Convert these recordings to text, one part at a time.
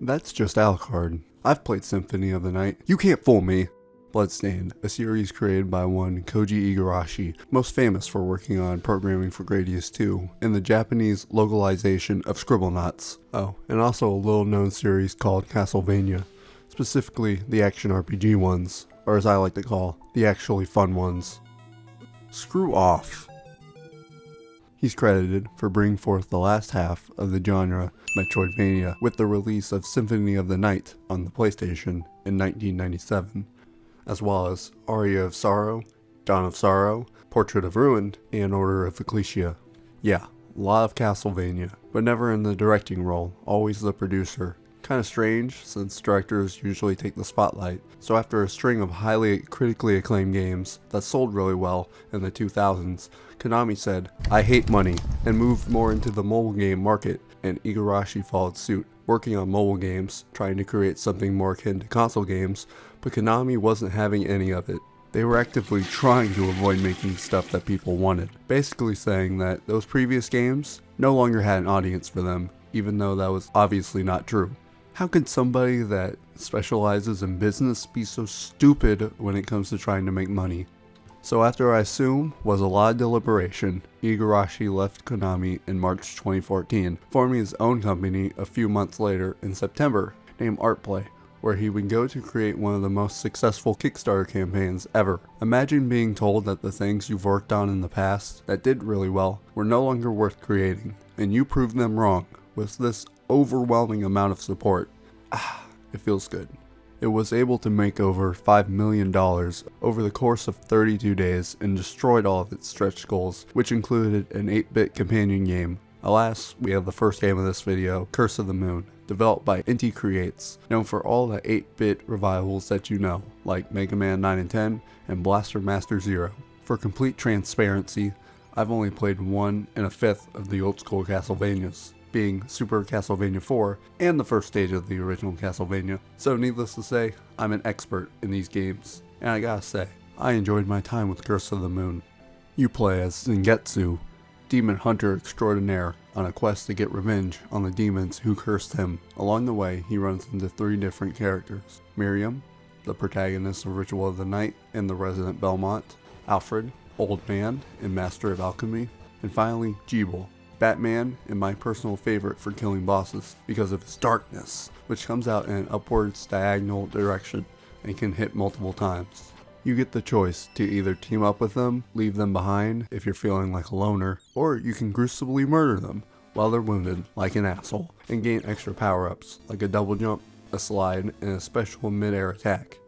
That's just Alucard. I've played Symphony of the Night. You can't fool me. Bloodstained, a series created by one Koji Igarashi, most famous for working on programming for Gradius 2, and the Japanese localization of Scribblenauts. Oh, and also a little known series called Castlevania, specifically the action RPG ones, or as I like to call, the actually fun ones. Screw off. He's credited for bringing forth the last half of the genre Metroidvania with the release of Symphony of the Night on the PlayStation in 1997, as well as Aria of Sorrow, Dawn of Sorrow, Portrait of Ruin, and Order of Ecclesia. Yeah, a lot of Castlevania, but never in the directing role, always the producer. Kinda strange, since directors usually take the spotlight, so after a string of highly critically acclaimed games that sold really well in the 2000s, Konami said, "I hate money," and moved more into the mobile game market, and Igarashi followed suit, working on mobile games, trying to create something more akin to console games, but Konami wasn't having any of it. They were actively trying to avoid making stuff that people wanted, basically saying that those previous games no longer had an audience for them, even though that was obviously not true. How could somebody that specializes in business be so stupid when it comes to trying to make money? So after I assume was a lot of deliberation, Igarashi left Konami in March 2014, forming his own company a few months later in September, named Artplay, where he would go to create one of the most successful Kickstarter campaigns ever. Imagine being told that the things you've worked on in the past that did really well were no longer worth creating, and you proved them wrong with this overwhelming amount of support. It feels good. It was able to make over $5 million over the course of 32 days and destroyed all of its stretch goals, which included an 8-bit companion game. Alas, we have the first game of this video, Curse of the Moon, developed by Inti Creates, known for all the 8-bit revivals that you know, like Mega Man 9 and 10 and Blaster Master Zero. For complete transparency, I've only played 1 1/5 of the old school Castlevanias, being Super Castlevania 4 and the first stage of the original Castlevania, so needless to say, I'm an expert in these games, and I gotta say, I enjoyed my time with Curse of the Moon. You play as Zangetsu, demon hunter extraordinaire, on a quest to get revenge on the demons who cursed him. Along the way, he runs into 3 different characters: Miriam, the protagonist of Ritual of the Night and the resident Belmont, Alfred, Old Man and Master of Alchemy, and finally Jeeble, Batman, and my personal favorite for killing bosses because of his darkness, which comes out in an upwards diagonal direction and can hit multiple times. You get the choice to either team up with them, leave them behind if you're feeling like a loner, or you can gruesomely murder them while they're wounded like an asshole and gain extra power-ups like a double jump, a slide, and a special mid-air attack,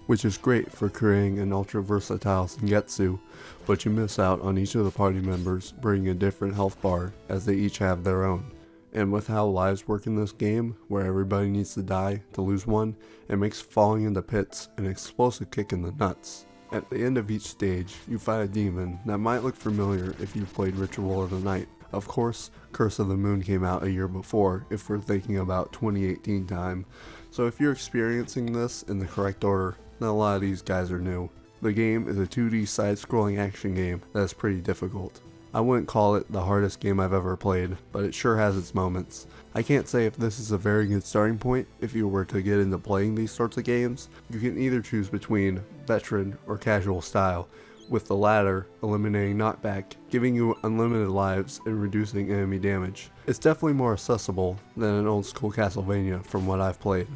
which is great for creating an ultra versatile Zangetsu, but you miss out on each of the party members bringing a different health bar as they each have their own. And with how lives work in this game, where everybody needs to die to lose one, it makes falling into pits an explosive kick in the nuts. At the end of each stage, you fight a demon that might look familiar if you've played Ritual of the Night. Of course, Curse of the Moon came out a year before if we're thinking about 2018 time, so if you're experiencing this in the correct order, then a lot of these guys are new. The game is a 2D side-scrolling action game that is pretty difficult. I wouldn't call it the hardest game I've ever played, but it sure has its moments. I can't say if this is a very good starting point if you were to get into playing these sorts of games. You can either choose between veteran or casual style, with the latter eliminating knockback, giving you unlimited lives and reducing enemy damage. It's definitely more accessible than an old school Castlevania from what I've played.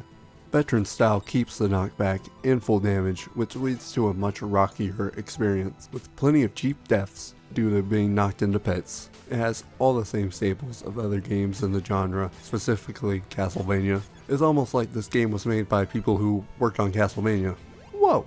Veteran style keeps the knockback and full damage, which leads to a much rockier experience, with plenty of cheap deaths due to being knocked into pits. It has all the same staples of other games in the genre, specifically Castlevania. It's almost like this game was made by people who worked on Castlevania. Whoa!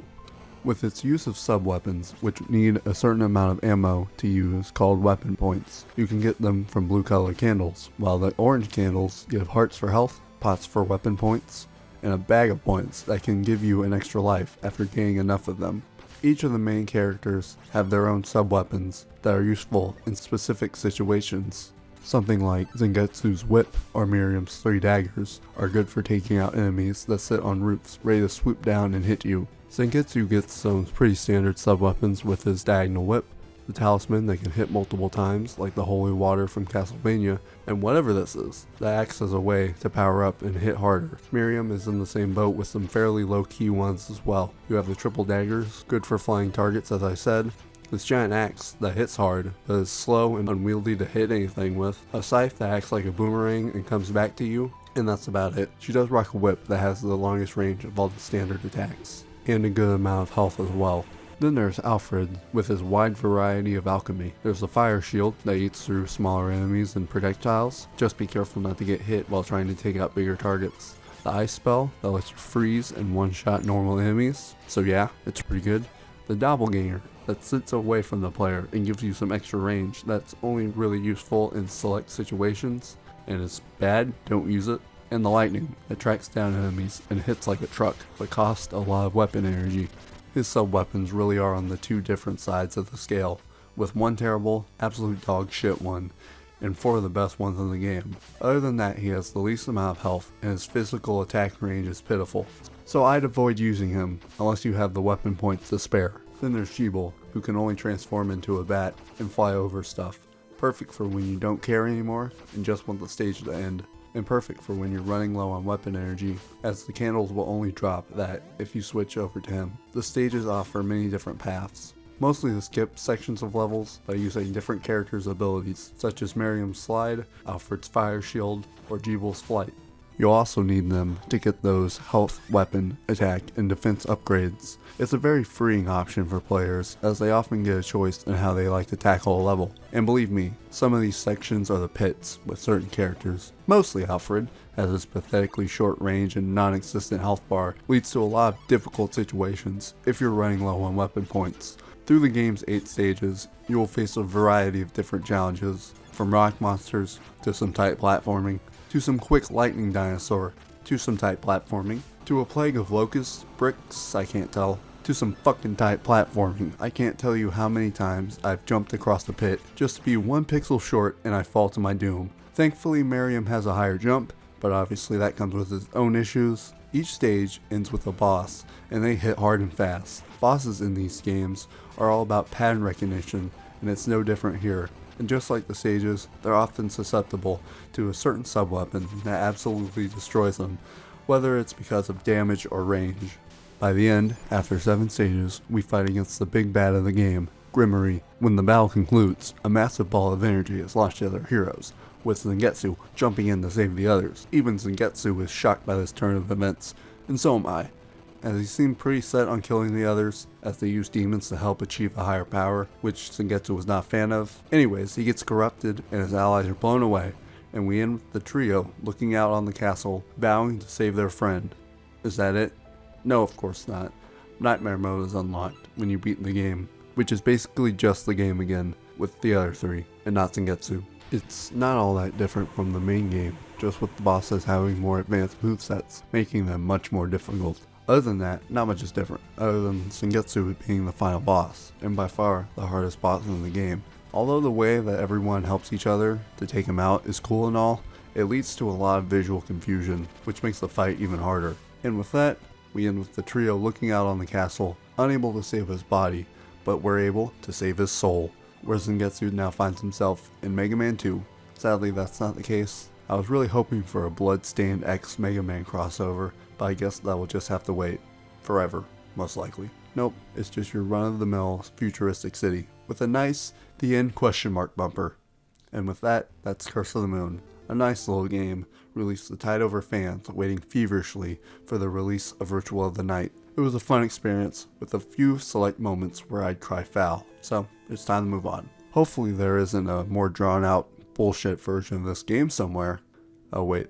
With its use of sub-weapons, which need a certain amount of ammo to use called weapon points. You can get them from blue colored candles, while the orange candles give hearts for health, pots for weapon points, and a bag of points that can give you an extra life after gaining enough of them. Each of the main characters have their own sub-weapons that are useful in specific situations. Something like Zangetsu's whip or Miriam's 3 daggers are good for taking out enemies that sit on roofs ready to swoop down and hit you. Zangetsu gets some pretty standard sub-weapons with his diagonal whip, the talisman that can hit multiple times, like the holy water from Castlevania, and whatever this is, that acts as a way to power up and hit harder. Miriam is in the same boat with some fairly low-key ones as well. You have the triple daggers, good for flying targets as I said, this giant axe that hits hard, but is slow and unwieldy to hit anything with, a scythe that acts like a boomerang and comes back to you, and that's about it. She does rock a whip that has the longest range of all the standard attacks, and a good amount of health as well. Then there's Alfred with his wide variety of alchemy. There's the fire shield that eats through smaller enemies and projectiles. Just be careful not to get hit while trying to take out bigger targets. The ice spell that lets you freeze and one-shot normal enemies, so yeah, it's pretty good. The doppelganger that sits away from the player and gives you some extra range that's only really useful in select situations, and it's bad, don't use it. And the lightning that tracks down enemies and hits like a truck, but costs a lot of weapon energy. His sub-weapons really are on the two different sides of the scale, with one terrible, absolute dog shit one, and 4 of the best ones in the game. Other than that, he has the least amount of health, and his physical attack range is pitiful. So I'd avoid using him, unless you have the weapon points to spare. Then there's Jeeble, who can only transform into a bat and fly over stuff. Perfect for when you don't care anymore and just want the stage to end. And perfect for when you're running low on weapon energy, as the candles will only drop that if you switch over to him. The stages offer many different paths, mostly to skip sections of levels by using different characters' abilities, such as Miriam's slide, Alfred's fire shield, or Jeeble's flight. You'll also need them to get those health, weapon, attack, and defense upgrades. It's a very freeing option for players, as they often get a choice in how they like to tackle a level. And believe me, some of these sections are the pits with certain characters. Mostly Alfred, as his pathetically short range and non-existent health bar leads to a lot of difficult situations if you're running low on weapon points. Through the game's 8 stages, you will face a variety of different challenges, from rock monsters to some tight platforming, to some quick lightning dinosaur, to some tight platforming, to a plague of locusts, bricks, I can't tell, to some fucking tight platforming. I can't tell you how many times I've jumped across the pit just to be 1 pixel short and I fall to my doom. Thankfully Miriam has a higher jump, but obviously that comes with its own issues. Each stage ends with a boss, and they hit hard and fast. Bosses in these games are all about pattern recognition, and it's no different here. And just like the stages, they're often susceptible to a certain sub-weapon that absolutely destroys them, whether it's because of damage or range. By the end, after 7 stages, we fight against the big bad of the game, Grimory. When the battle concludes, a massive ball of energy is launched at our heroes, with Zangetsu jumping in to save the others. Even Zangetsu is shocked by this turn of events, and so am I, as he seemed pretty set on killing the others, as they use demons to help achieve a higher power, which Zangetsu was not a fan of. Anyways, he gets corrupted and his allies are blown away, and we end with the trio looking out on the castle, vowing to save their friend. Is that it? No, of course not. Nightmare mode is unlocked when you beat the game, which is basically just the game again, with the other 3, and not Zangetsu. It's not all that different from the main game, just with the bosses having more advanced movesets, making them much more difficult. Other than that, not much is different, other than Zangetsu being the final boss, and by far the hardest boss in the game. Although the way that everyone helps each other to take him out is cool and all, it leads to a lot of visual confusion, which makes the fight even harder. And with that, we end with the trio looking out on the castle, unable to save his body, but we're able to save his soul, where Zangetsu now finds himself in Mega Man 2. Sadly, that's not the case. I was really hoping for a Bloodstained X Mega Man crossover, but I guess that will just have to wait. Forever, most likely. Nope, it's just your run-of-the-mill futuristic city, with a nice "The End?" bumper. And with that, that's Curse of the Moon. A nice little game, released to tide over fans waiting feverishly for the release of Ritual of the Night. It was a fun experience, with a few select moments where I'd cry foul, so it's time to move on. Hopefully there isn't a more drawn out bullshit version of this game somewhere. Oh wait.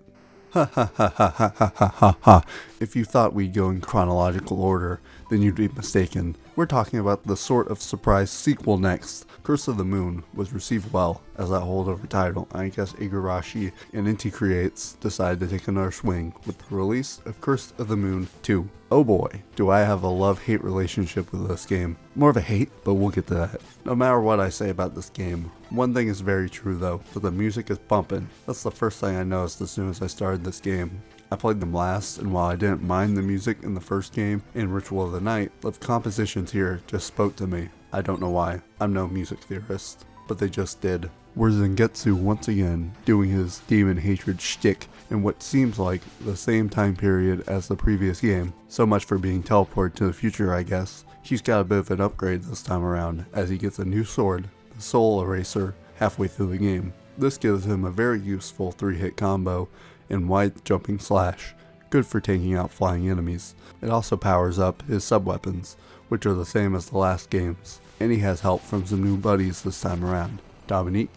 Ha ha ha ha ha ha ha ha ha. If you thought we'd go in chronological order, then you'd be mistaken. We're talking about the sort of surprise sequel next. Curse of the Moon was received well as that holdover title. I guess Igarashi and Inti Creates decided to take another swing with the release of Curse of the Moon 2. Oh boy, do I have a love-hate relationship with this game. More of a hate, but we'll get to that. No matter what I say about this game, one thing is very true though, that the music is bumping. That's the first thing I noticed as soon as I started this game. I played them last, and while I didn't mind the music in the first game and Ritual of the Night, the compositions here just spoke to me. I don't know why. I'm no music theorist, but they just did. Whereas Zangetsu once again doing his demon hatred shtick in what seems like the same time period as the previous game. So much for being teleported to the future, I guess. He's got a bit of an upgrade this time around as he gets a new sword, the Soul Eraser, halfway through the game. This gives him a very useful 3-hit combo and wide jumping slash, good for taking out flying enemies. It also powers up his sub-weapons, which are the same as the last games, and he has help from some new buddies this time around. Dominique,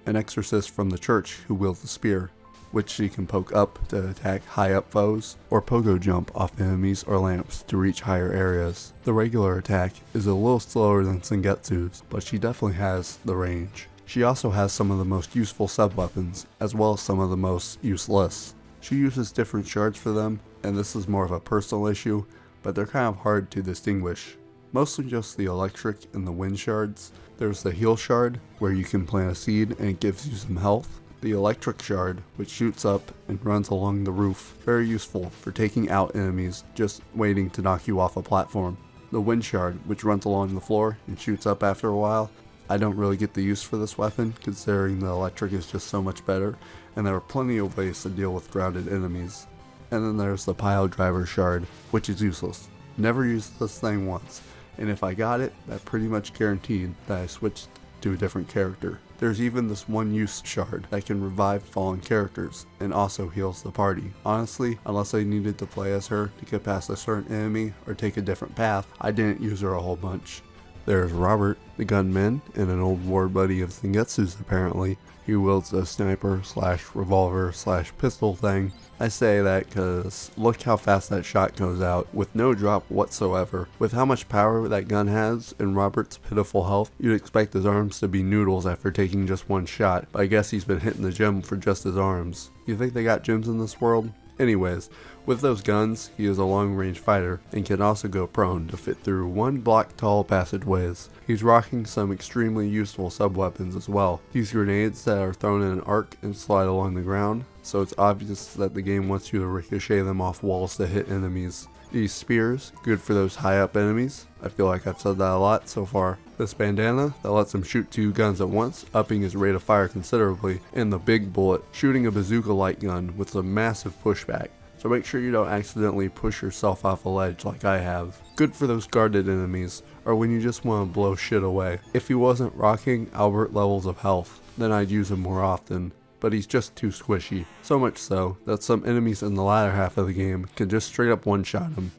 an exorcist from the church who wields the spear, which she can poke up to attack high up foes, or pogo jump off enemies or lamps to reach higher areas. The regular attack is a little slower than Zangetsu's, but she definitely has the range. She also has some of the most useful sub-weapons, as well as some of the most useless. She uses different shards for them, and this is more of a personal issue, but they're kind of hard to distinguish. Mostly just the electric and the wind shards. There's the heal shard, where you can plant a seed and it gives you some health. The electric shard, which shoots up and runs along the roof, very useful for taking out enemies just waiting to knock you off a platform. The wind shard, which runs along the floor and shoots up after a while. I don't really get the use for this weapon, considering the electric is just so much better, and there are plenty of ways to deal with grounded enemies. And then there's the pile driver shard, which is useless. Never used this thing once, and if I got it, that pretty much guaranteed that I switched to a different character. There's even this one use shard that can revive fallen characters, and also heals the party. Honestly, unless I needed to play as her to get past a certain enemy or take a different path, I didn't use her a whole bunch. There's Robert, the gunman, and an old war buddy of Zangetsu's apparently. He wields a sniper / revolver / pistol thing. I say that because look how fast that shot goes out with no drop whatsoever. With how much power that gun has and Robert's pitiful health, you'd expect his arms to be noodles after taking just one shot, but I guess he's been hitting the gym for just his arms. You think they got gyms in this world? Anyways, with those guns, he is a long-range fighter and can also go prone to fit through 1 block tall passageways. He's rocking some extremely useful sub-weapons as well. These grenades that are thrown in an arc and slide along the ground, so it's obvious that the game wants you to ricochet them off walls to hit enemies. These spears, good for those high up enemies. I feel like I've said that a lot so far. This bandana that lets him shoot 2 guns at once, upping his rate of fire considerably, and the big bullet, shooting a bazooka light gun with a massive pushback. So make sure you don't accidentally push yourself off a ledge like I have. Good for those guarded enemies, or when you just want to blow shit away. If he wasn't rocking Albert levels of health, then I'd use him more often. But he's just too squishy. So much so that some enemies in the latter half of the game can just straight up one-shot him.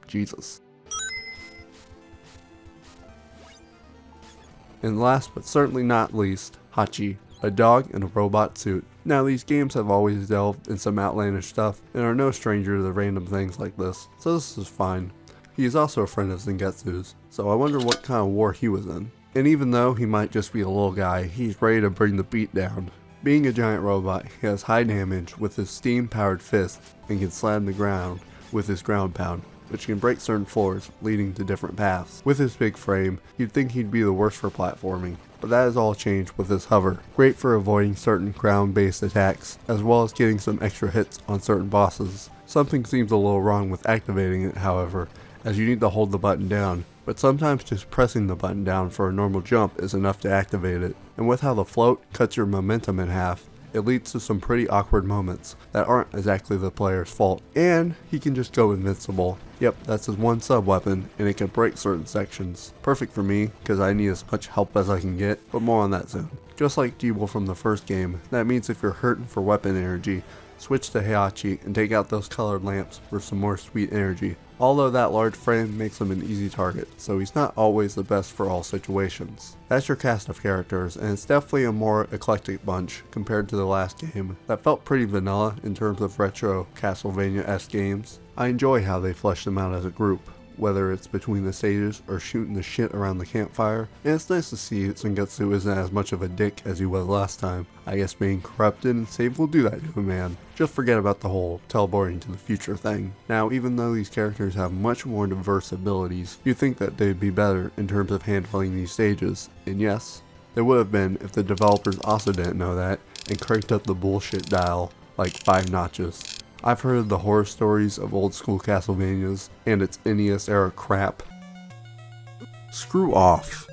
Jesus. And last but certainly not least, Hachi, a dog in a robot suit. Now these games have always delved in some outlandish stuff and are no stranger to the random things like this, so this is fine. He is also a friend of Zangetsu's, so I wonder what kind of war he was in. And even though he might just be a little guy, he's ready to bring the beat down. Being a giant robot, he has high damage with his steam-powered fist and can slam the ground with his ground pound, which can break certain floors, leading to different paths. With his big frame, you'd think he'd be the worst for platforming, but that has all changed with his hover. Great for avoiding certain ground-based attacks, as well as getting some extra hits on certain bosses. Something seems a little wrong with activating it, however, as you need to hold the button down, but sometimes just pressing the button down for a normal jump is enough to activate it. And with how the float cuts your momentum in half, it leads to some pretty awkward moments that aren't exactly the player's fault. And he can just go invincible. Yep, that's his one sub-weapon, and it can break certain sections. Perfect for me, because I need as much help as I can get, but more on that soon. Just like Jibo from the first game, that means if you're hurting for weapon energy, switch to Heihachi and take out those colored lamps for some more sweet energy. Although that large frame makes him an easy target, so he's not always the best for all situations. That's your cast of characters, and it's definitely a more eclectic bunch compared to the last game that felt pretty vanilla in terms of retro Castlevania-esque games. I enjoy how they flesh them out as a group, whether it's between the stages or shooting the shit around the campfire, and it's nice to see Zangetsu isn't as much of a dick as he was last time. I guess being corrupted and saved will do that to a man. Just forget about the whole teleporting to the future thing. Now, even though these characters have much more diverse abilities, you'd think that they'd be better in terms of handling these stages, and yes, they would have been if the developers also didn't know that and cranked up the bullshit dial like 5 notches. I've heard the horror stories of old school Castlevanias and its NES era crap. Screw off.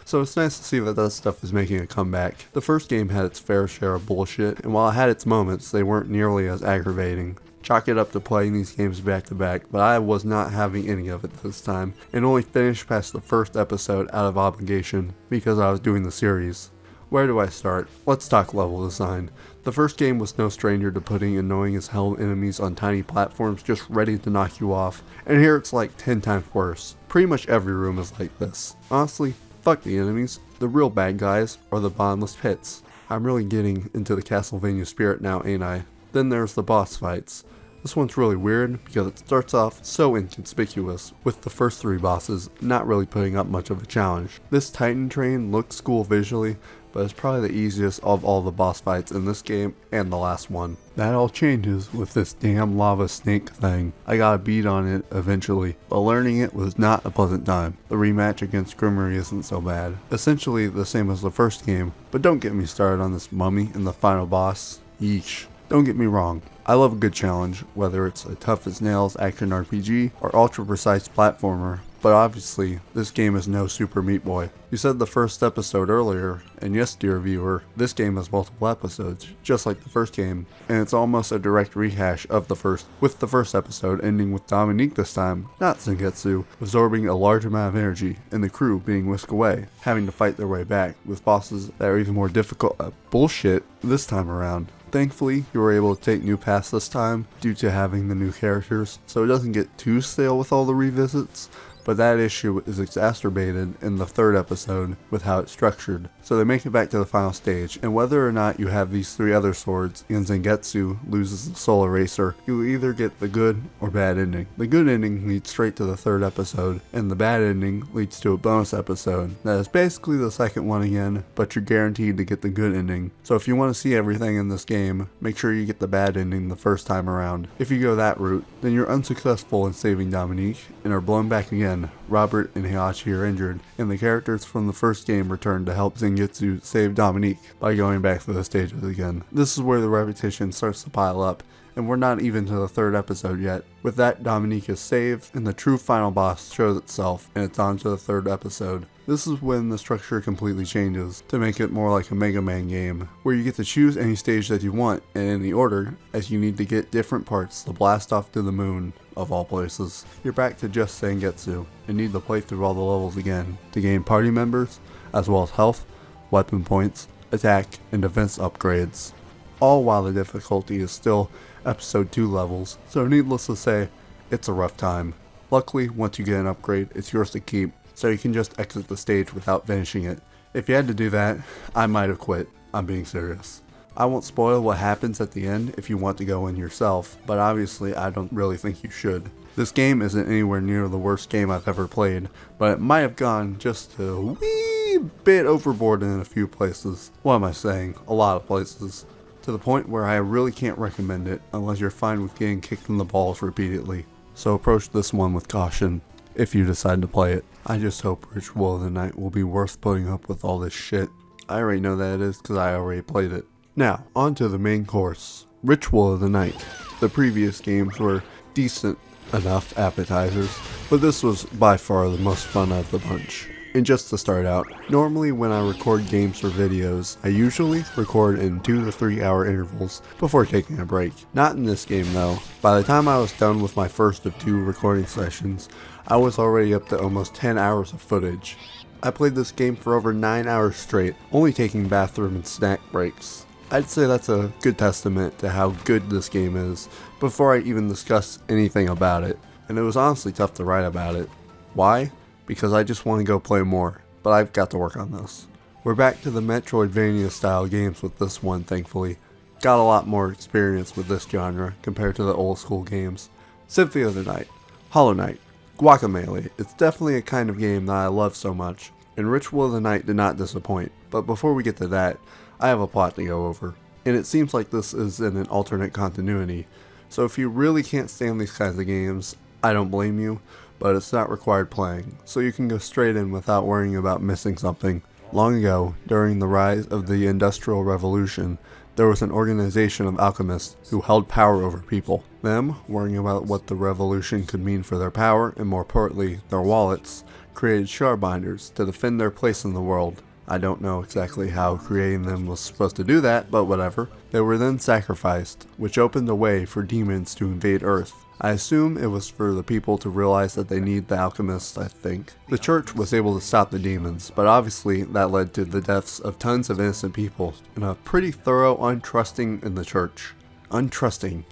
So it's nice to see that stuff is making a comeback. The first game had its fair share of bullshit, and while it had its moments, they weren't nearly as aggravating. Chalk it up to playing these games back to back, but I was not having any of it this time, and only finished past the first episode out of obligation because I was doing the series. Where do I start? Let's talk level design. The first game was no stranger to putting annoying as hell enemies on tiny platforms just ready to knock you off, and here it's like 10 times worse. Pretty much every room is like this. Honestly, fuck the enemies. The real bad guys are the bottomless pits. I'm really getting into the Castlevania spirit now, ain't I? Then there's the boss fights. This one's really weird because it starts off so inconspicuous, with the first 3 bosses not really putting up much of a challenge. This Titan train looks cool visually, but it's probably the easiest of all the boss fights in this game and the last one. That all changes with this damn lava snake thing. I got a beat on it eventually, but learning it was not a pleasant time. The rematch against Grimmery isn't so bad. Essentially the same as the first game, but don't get me started on this mummy and the final boss. Yeesh. Don't get me wrong, I love a good challenge, whether it's a tough as nails action RPG or ultra precise platformer, but obviously this game is no Super Meat Boy. You said the first episode earlier, and yes dear viewer, this game has multiple episodes, just like the first game, and it's almost a direct rehash of the first, with the first episode ending with Dominique this time, not Sengetsu, absorbing a large amount of energy, and the crew being whisked away, having to fight their way back, with bosses that are even more difficult bullshit this time around. Thankfully, you were able to take new paths this time due to having the new characters, so it doesn't get too stale with all the revisits, but that issue is exacerbated in the third episode with how it's structured. So they make it back to the final stage, and whether or not you have these 3 other swords and Zangetsu loses the Soul Eraser, you either get the good or bad ending. The good ending leads straight to the third episode, and the bad ending leads to a bonus episode. That is basically the second one again, but you're guaranteed to get the good ending. So if you want to see everything in this game, make sure you get the bad ending the first time around. If you go that route, then you're unsuccessful in saving Dominique, and are blown back again. Robert and Heihachi are injured, and the characters from the first game return to help Zangetsu save Dominique by going back through the stages again. This is where the repetition starts to pile up, and we're not even to the third episode yet. With that, Dominique is saved, and the true final boss shows itself, and it's on to the third episode. This is when the structure completely changes, to make it more like a Mega Man game, where you get to choose any stage that you want, and in the order, as you need to get different parts to blast off to the moon, of all places. You're back to just Zangetsu, and need to play through all the levels again, to gain party members, as well as health, weapon points, attack, and defense upgrades. All while the difficulty is still episode 2 levels, so needless to say, it's a rough time. Luckily, once you get an upgrade, it's yours to keep, so you can just exit the stage without finishing it. If you had to do that, I might have quit. I'm being serious. I won't spoil what happens at the end if you want to go in yourself, but obviously I don't really think you should. This game isn't anywhere near the worst game I've ever played, but it might have gone just a wee bit overboard in a few places. What am I saying? A lot of places. To the point where I really can't recommend it unless you're fine with getting kicked in the balls repeatedly. So approach this one with caution if you decide to play it. I just hope Ritual of the Night will be worth putting up with all this shit. I already know that it is because I already played it. Now, on to the main course. Ritual of the Night. The previous games were decent enough appetizers, but this was by far the most fun out of the bunch. And just to start out, normally when I record games or videos, I usually record in 2 to 3 hour intervals before taking a break. Not in this game though. By the time I was done with my first of 2 recording sessions, I was already up to almost 10 hours of footage. I played this game for over 9 hours straight, only taking bathroom and snack breaks. I'd say that's a good testament to how good this game is, before I even discuss anything about it, and it was honestly tough to write about it. Why? Because I just want to go play more, but I've got to work on this. We're back to the Metroidvania style games with this one, thankfully. Got a lot more experience with this genre compared to the old school games. Symphony of the Night, Hollow Knight, Guacamelee, it's definitely a kind of game that I love so much, and Ritual of the Night did not disappoint, but before we get to that, I have a plot to go over, and it seems like this is in an alternate continuity, so if you really can't stand these kinds of games, I don't blame you, but it's not required playing, so you can go straight in without worrying about missing something. Long ago, during the rise of the Industrial Revolution, there was an organization of alchemists who held power over people. Them, worrying about what the revolution could mean for their power, and more importantly, their wallets, created shardbinders to defend their place in the world. I don't know exactly how creating them was supposed to do that, but whatever. They were then sacrificed, which opened a way for demons to invade Earth. I assume it was for the people to realize that they need the alchemists, I think. The church was able to stop the demons, but obviously that led to the deaths of tons of innocent people, and a pretty thorough untrusting in the church. Untrusting.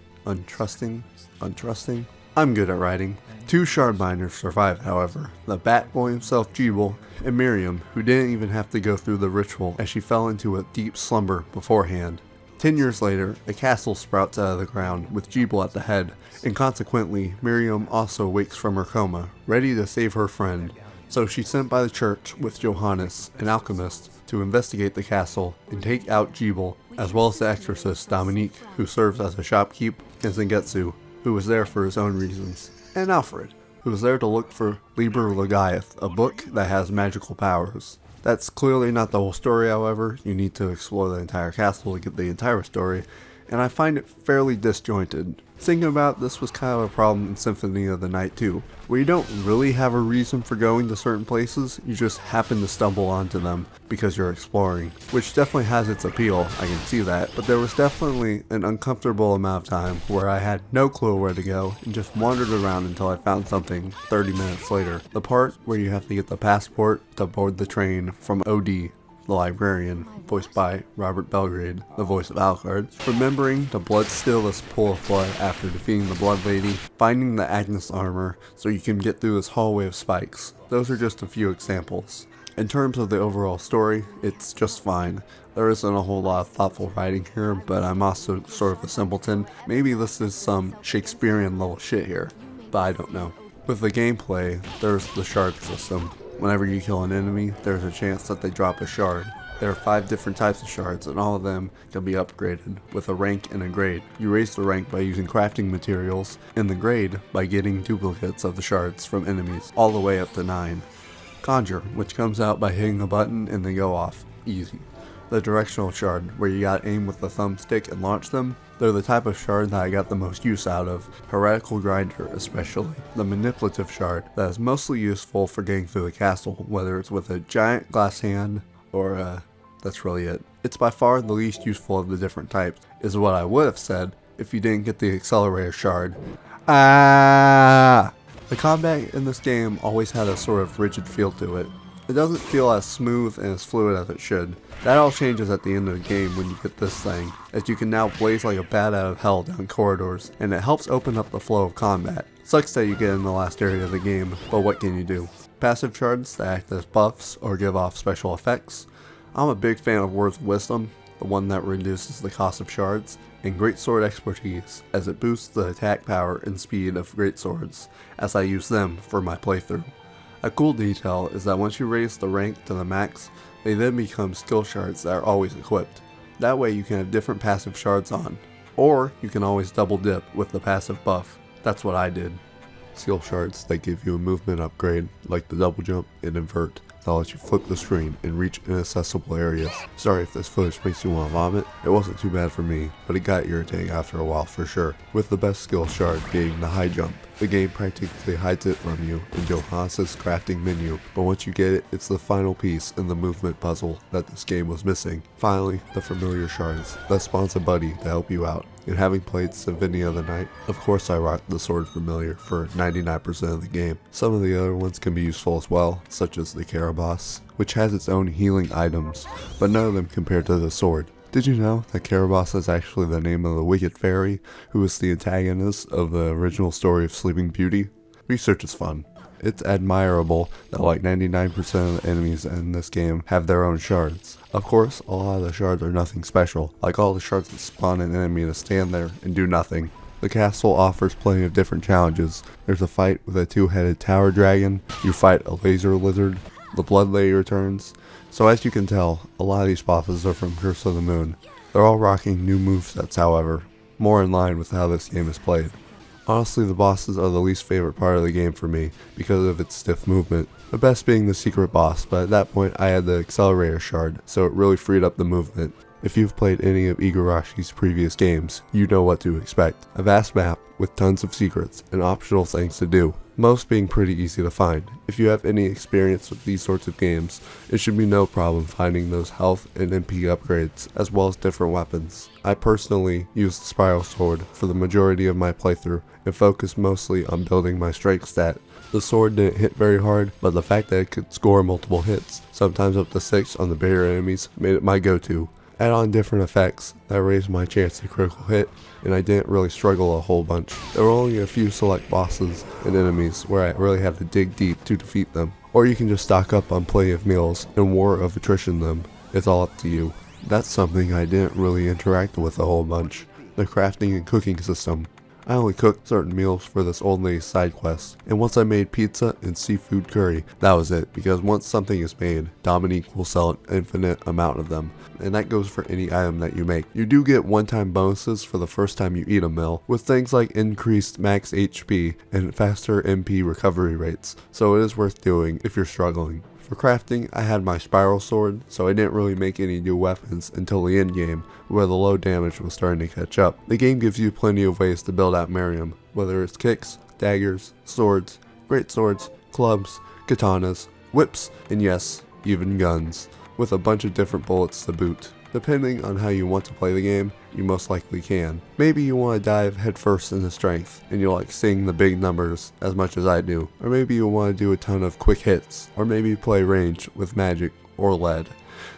I'm good at writing. 2 shardbinders survived, however, the bat boy himself Jebel, and Miriam, who didn't even have to go through the ritual as she fell into a deep slumber beforehand. 10 years later, a castle sprouts out of the ground with Jebel at the head, and consequently, Miriam also wakes from her coma, ready to save her friend. So she's sent by the church with Johannes, an alchemist, to investigate the castle and take out Jebel, as well as the exorcist Dominique, who serves as a shopkeep, and Zangetsu, who was there for his own reasons, and Alfred, who was there to look for Liber Logaeth, a book that has magical powers. That's clearly not the whole story, however. You need to explore the entire castle to get the entire story, and I find it fairly disjointed. Thinking about this was kind of a problem in Symphony of the Night too, where you don't really have a reason for going to certain places, you just happen to stumble onto them because you're exploring, which definitely has its appeal, I can see that, but there was definitely an uncomfortable amount of time where I had no clue where to go and just wandered around until I found something 30 minutes later. The part where you have to get the passport to board the train from OD, the librarian, voiced by Robert Belgrade, the voice of Alucard, remembering to bloodstill this pool of blood after defeating the Blood Lady, finding the Agnes armor so you can get through this hallway of spikes. Those are just a few examples. In terms of the overall story, it's just fine. There isn't a whole lot of thoughtful writing here, but I'm also sort of a simpleton. Maybe this is some Shakespearean level shit here, but I don't know. With the gameplay, there's the shard system. Whenever you kill an enemy, there's a chance that they drop a shard. There are 5 different types of shards, and all of them can be upgraded with a rank and a grade. You raise the rank by using crafting materials, and the grade by getting duplicates of the shards from enemies, all the way up to 9. Conjure, which comes out by hitting a button and they go off. Easy. The directional shard, where you gotta aim with the thumbstick and launch them. They're the type of shard that I got the most use out of, Heretical Grinder especially. The manipulative shard, that is mostly useful for getting through the castle, whether it's with a giant glass hand, or that's really it. It's by far the least useful of the different types, is what I would have said if you didn't get the accelerator shard. The combat in this game always had a sort of rigid feel to it. It doesn't feel as smooth and as fluid as it should. That all changes at the end of the game when you get this thing, as you can now blaze like a bat out of hell down corridors, and it helps open up the flow of combat. Sucks that you get in the last area of the game, but what can you do? Passive shards that act as buffs or give off special effects. I'm a big fan of Words of Wisdom, the one that reduces the cost of shards, and Greatsword Expertise, as it boosts the attack power and speed of greatswords, as I use them for my playthrough. A cool detail is that once you raise the rank to the max, they then become skill shards that are always equipped. That way you can have different passive shards on, or you can always double dip with the passive buff. That's what I did. Skill shards that give you a movement upgrade, like the double jump and invert, that lets you flip the screen and reach inaccessible areas. Sorry if this footage makes you want to vomit. It wasn't too bad for me, but it got irritating after a while for sure. With the best skill shard being the high jump. The game practically hides it from you in Johannes' crafting menu, but once you get it, it's the final piece in the movement puzzle that this game was missing. Finally, the familiar shards that spawns a buddy to help you out. And having played Symphony of the Night, of course I rocked the sword familiar for 99% of the game. Some of the other ones can be useful as well, such as the Caraboss, which has its own healing items, but none of them compared to the sword. Did you know that Caraboss is actually the name of the Wicked Fairy, who is the antagonist of the original story of Sleeping Beauty? Research is fun. It's admirable that like 99% of the enemies in this game have their own shards. Of course, a lot of the shards are nothing special, like all the shards that spawn an enemy to stand there and do nothing. The castle offers plenty of different challenges. There's a fight with a 2-headed tower dragon, you fight a laser lizard, the Blood Lady returns. So as you can tell, a lot of these bosses are from Curse of the Moon. They're all rocking new movesets however, more in line with how this game is played. Honestly, the bosses are the least favorite part of the game for me because of its stiff movement. The best being the secret boss, but at that point I had the accelerator shard, so it really freed up the movement. If you've played any of Igarashi's previous games, you know what to expect. A vast map with tons of secrets and optional things to do, most being pretty easy to find. If you have any experience with these sorts of games, it should be no problem finding those health and MP upgrades, as well as different weapons. I personally used the Spiral Sword for the majority of my playthrough and focused mostly on building my strike stat. The sword didn't hit very hard, but the fact that it could score multiple hits, sometimes up to 6 on the bigger enemies, made it my go-to. Add on different effects that raised my chance to critical hit, and I didn't really struggle a whole bunch. There were only a few select bosses and enemies where I really had to dig deep to defeat them. Or you can just stock up on plenty of meals and war of attrition them. It's all up to you. That's something I didn't really interact with a whole bunch. The crafting and cooking system. I only cooked certain meals for this old lady's side quest, and once I made pizza and seafood curry, that was it, because once something is made, Dominique will sell an infinite amount of them, and that goes for any item that you make. You do get one-time bonuses for the first time you eat a meal, with things like increased max HP and faster MP recovery rates, so it is worth doing if you're struggling. For crafting, I had my Spiral Sword, so I didn't really make any new weapons until the end game, where the low damage was starting to catch up. The game gives you plenty of ways to build out Miriam, whether it's kicks, daggers, swords, great swords, clubs, katanas, whips, and yes, even guns, with a bunch of different bullets to boot. Depending on how you want to play the game, you most likely can. Maybe you want to dive headfirst into strength, and you like seeing the big numbers as much as I do. Or maybe you want to do a ton of quick hits, or maybe play range with magic or lead.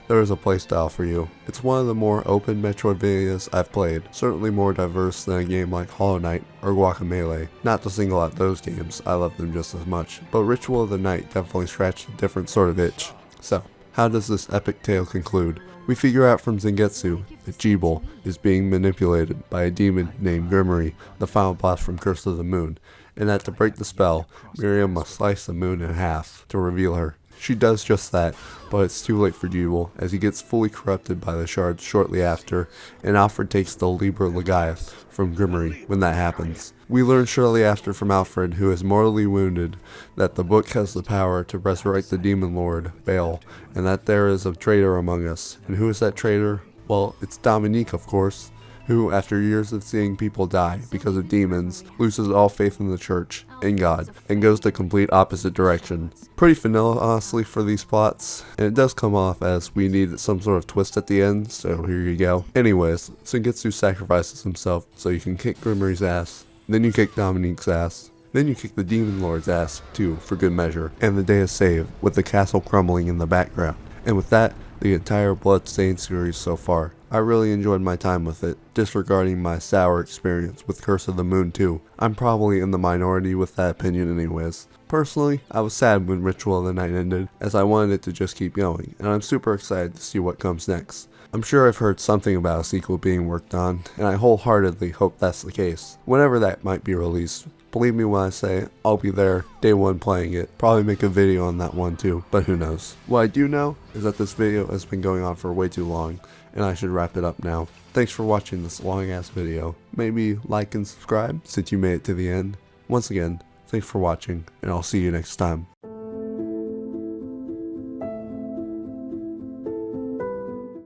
There is a playstyle for you. It's one of the more open Metroidvanias I've played, certainly more diverse than a game like Hollow Knight or Guacamelee. Not to single out those games, I love them just as much, but Ritual of the Night definitely scratched a different sort of itch. So, how does this epic tale conclude? We figure out from Zangetsu that Jeeble is being manipulated by a demon named Grimory, the final boss from Curse of the Moon, and that to break the spell, Miriam must slice the moon in half to reveal her. She does just that, but it's too late for Jeeble, as he gets fully corrupted by the shards shortly after, and Alfred takes the Liber Legaeth from Grimory when that happens. We learn shortly after from Alfred, who is mortally wounded, that the book has the power to resurrect the demon lord, Baal, and that there is a traitor among us. And who is that traitor? Well, it's Dominique, of course, who, after years of seeing people die because of demons, loses all faith in the church and God, and goes the complete opposite direction. Pretty vanilla, honestly, for these plots, and it does come off as we need some sort of twist at the end, so here you go. Anyways, Zangetsu sacrifices himself so you can kick Grimory's ass, then you kick Dominique's ass, then you kick the Demon Lord's ass, too, for good measure, and the day is saved, with the castle crumbling in the background. And with that, the entire Bloodstained series so far. I really enjoyed my time with it, disregarding my sour experience with Curse of the Moon too. I'm probably in the minority with that opinion anyways. Personally, I was sad when Ritual of the Night ended, as I wanted it to just keep going, and I'm super excited to see what comes next. I'm sure I've heard something about a sequel being worked on, and I wholeheartedly hope that's the case. Whenever that might be released, believe me when I say I'll be there day one playing it. Probably make a video on that one too, but who knows. What I do know is that this video has been going on for way too long, and I should wrap it up now. Thanks for watching this long ass video. Maybe like and subscribe since you made it to the end. Once again, thanks for watching, and I'll see you next time.